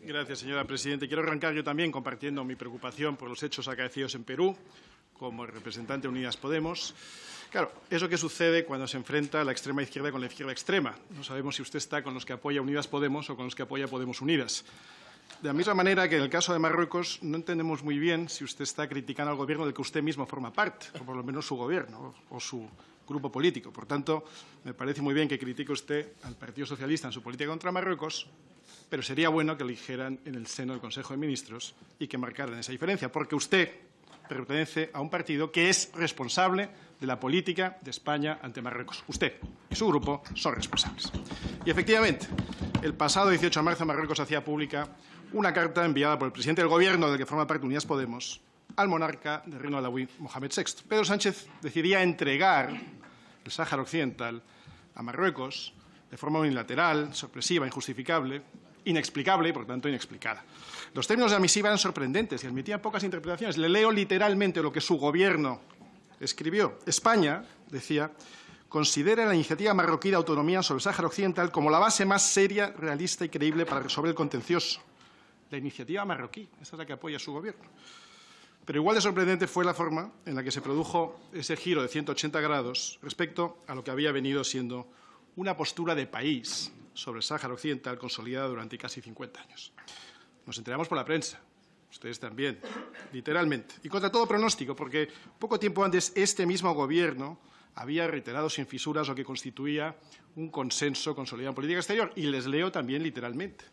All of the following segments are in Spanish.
Gracias, señora presidenta. Quiero arrancar yo también compartiendo mi preocupación por los hechos acaecidos en Perú, como representante de Unidas Podemos. Claro, eso que sucede cuando se enfrenta la extrema izquierda con la izquierda extrema. No sabemos si usted está con los que apoya Unidas Podemos o con los que apoya Podemos Unidas. De la misma manera que en el caso de Marruecos no entendemos muy bien si usted está criticando al gobierno del que usted mismo forma parte, o por lo menos su gobierno o su grupo político. Por tanto, me parece muy bien que critique usted al Partido Socialista en su política contra Marruecos, pero sería bueno que lo dijeran en el seno del Consejo de Ministros y que marcaran esa diferencia, porque usted pertenece a un partido que es responsable de la política de España ante Marruecos. Usted y su grupo son responsables. Y, efectivamente, el pasado 18 de marzo Marruecos hacía pública una carta enviada por el presidente del Gobierno del que forma parte Unidas Podemos al monarca del Reino Alauí, Mohamed VI. Pedro Sánchez decidía entregar el Sáhara Occidental a Marruecos de forma unilateral, sorpresiva, injustificable, inexplicable y, por tanto, inexplicada. Los términos de la misiva eran sorprendentes y admitían pocas interpretaciones. Le leo literalmente lo que su Gobierno escribió. España, decía, considera la iniciativa marroquí de autonomía sobre el Sáhara Occidental como la base más seria, realista y creíble para resolver el contencioso. La iniciativa marroquí, esa es la que apoya su Gobierno. Pero igual de sorprendente fue la forma en la que se produjo ese giro de 180 grados respecto a lo que había venido siendo una postura de país sobre el Sáhara Occidental consolidada durante casi 50 años. Nos enteramos por la prensa, ustedes también, literalmente, y contra todo pronóstico, porque poco tiempo antes este mismo Gobierno había reiterado sin fisuras lo que constituía un consenso consolidado en política exterior, y les leo también literalmente.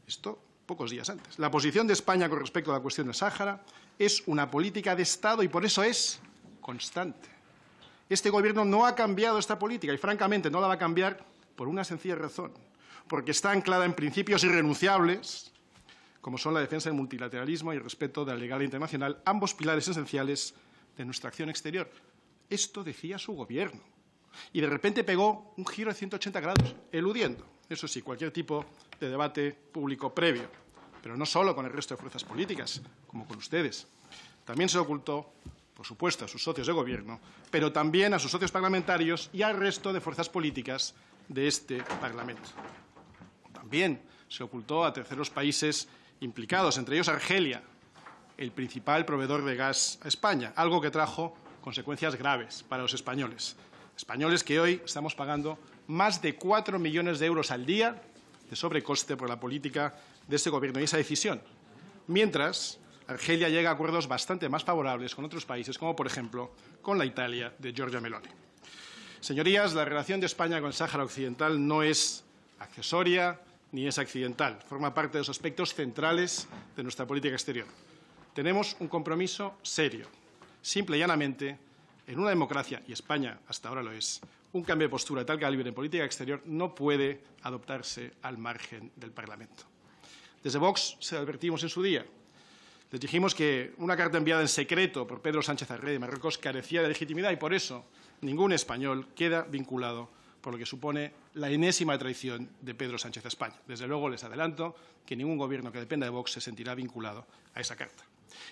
Esto pocos días antes. La posición de España con respecto a la cuestión del Sáhara es una política de Estado y por eso es constante. Este Gobierno no ha cambiado esta política y, francamente, no la va a cambiar por una sencilla razón, porque está anclada en principios irrenunciables, como son la defensa del multilateralismo y el respeto de la legalidad internacional, ambos pilares esenciales de nuestra acción exterior. Esto decía su Gobierno. Y de repente pegó un giro de 180 grados, eludiendo, eso sí, cualquier tipo de debate público previo, pero no solo con el resto de fuerzas políticas, como con ustedes. También se ocultó, por supuesto, a sus socios de Gobierno, pero también a sus socios parlamentarios y al resto de fuerzas políticas de este Parlamento. También se ocultó a terceros países implicados, entre ellos Argelia, el principal proveedor de gas a España, algo que trajo consecuencias graves para los españoles. Españoles que hoy estamos pagando más de 4 millones de euros al día de sobrecoste por la política de este Gobierno y esa decisión. Mientras, Argelia llega a acuerdos bastante más favorables con otros países, como por ejemplo con la Italia de Giorgia Meloni. Señorías, la relación de España con el Sáhara Occidental no es accesoria ni es accidental. Forma parte de los aspectos centrales de nuestra política exterior. Tenemos un compromiso serio, simple y llanamente, en una democracia, y España hasta ahora lo es, un cambio de postura de tal calibre en política exterior no puede adoptarse al margen del Parlamento. Desde Vox se lo advertimos en su día. Les dijimos que una carta enviada en secreto por Pedro Sánchez al rey de Marruecos carecía de legitimidad y por eso ningún español queda vinculado por lo que supone la enésima traición de Pedro Sánchez a España. Desde luego les adelanto que ningún Gobierno que dependa de Vox se sentirá vinculado a esa carta.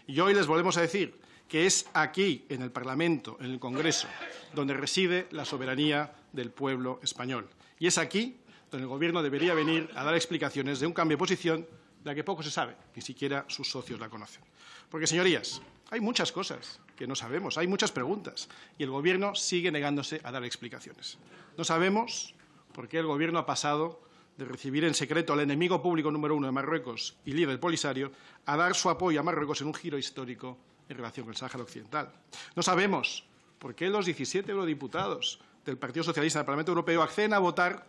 Y hoy les volvemos a decir que es aquí, en el Parlamento, en el Congreso, donde reside la soberanía del pueblo español. Y es aquí donde el Gobierno debería venir a dar explicaciones de un cambio de posición de la que poco se sabe, ni siquiera sus socios la conocen. Porque, señorías, hay muchas cosas que no sabemos, hay muchas preguntas, y el Gobierno sigue negándose a dar explicaciones. No sabemos por qué el Gobierno ha pasado de recibir en secreto al enemigo público número 1 de Marruecos y líder del Polisario a dar su apoyo a Marruecos en un giro histórico en relación con el Sáhara Occidental. No sabemos por qué los 17 eurodiputados del Partido Socialista del Parlamento Europeo acceden a votar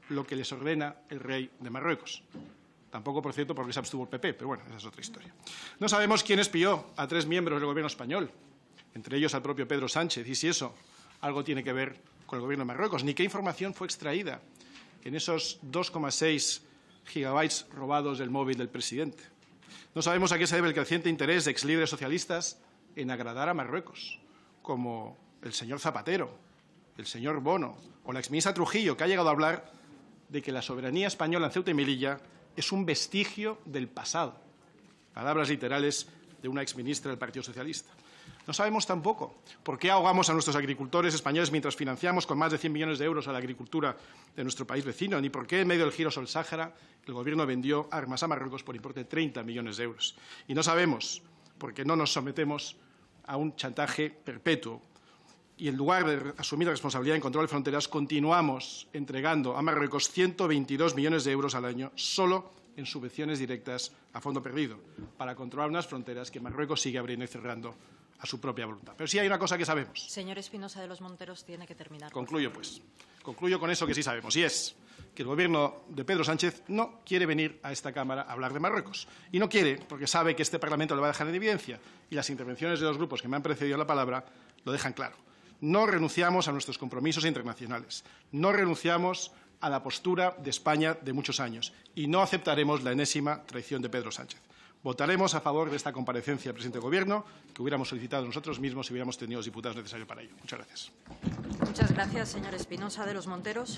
lo que les ordena el rey de Marruecos. Tampoco, por cierto, porque se abstuvo el PP, pero bueno, esa es otra historia. No sabemos quién espió a 3 miembros del Gobierno español, entre ellos al propio Pedro Sánchez, y si eso algo tiene que ver con el Gobierno de Marruecos, ni qué información fue extraída en esos 2,6 gigabytes robados del móvil del presidente. No sabemos a qué se debe el creciente interés de exlíderes socialistas en agradar a Marruecos, como el señor Zapatero, el señor Bono o la exministra Trujillo, que ha llegado a hablar de que la soberanía española en Ceuta y Melilla es un vestigio del pasado. Palabras literales de una exministra del Partido Socialista. No sabemos tampoco por qué ahogamos a nuestros agricultores españoles mientras financiamos con más de 100 millones de euros a la agricultura de nuestro país vecino, ni por qué en medio del giro sobre el Sáhara el Gobierno vendió armas a Marruecos por importe de 30 millones de euros. Y no sabemos por qué no nos sometemos a un chantaje perpetuo. Y en lugar de asumir la responsabilidad en control de fronteras, continuamos entregando a Marruecos 122 millones de euros al año solo en subvenciones directas a fondo perdido, para controlar unas fronteras que Marruecos sigue abriendo y cerrando a su propia voluntad. Pero sí hay una cosa que sabemos. Señor Espinosa de los Monteros, tiene que terminar. Concluyo, pues. Concluyo con eso que sí sabemos, y es que el Gobierno de Pedro Sánchez no quiere venir a esta Cámara a hablar de Marruecos. Y no quiere porque sabe que este Parlamento lo va a dejar en evidencia, y las intervenciones de los grupos que me han precedido la palabra lo dejan claro. No renunciamos a nuestros compromisos internacionales, no renunciamos a la postura de España de muchos años y no aceptaremos la enésima traición de Pedro Sánchez. Votaremos a favor de esta comparecencia del presidente del Gobierno, que hubiéramos solicitado nosotros mismos si hubiéramos tenido los diputados necesarios para ello. Muchas gracias. Muchas gracias, señor Espinosa de los Monteros.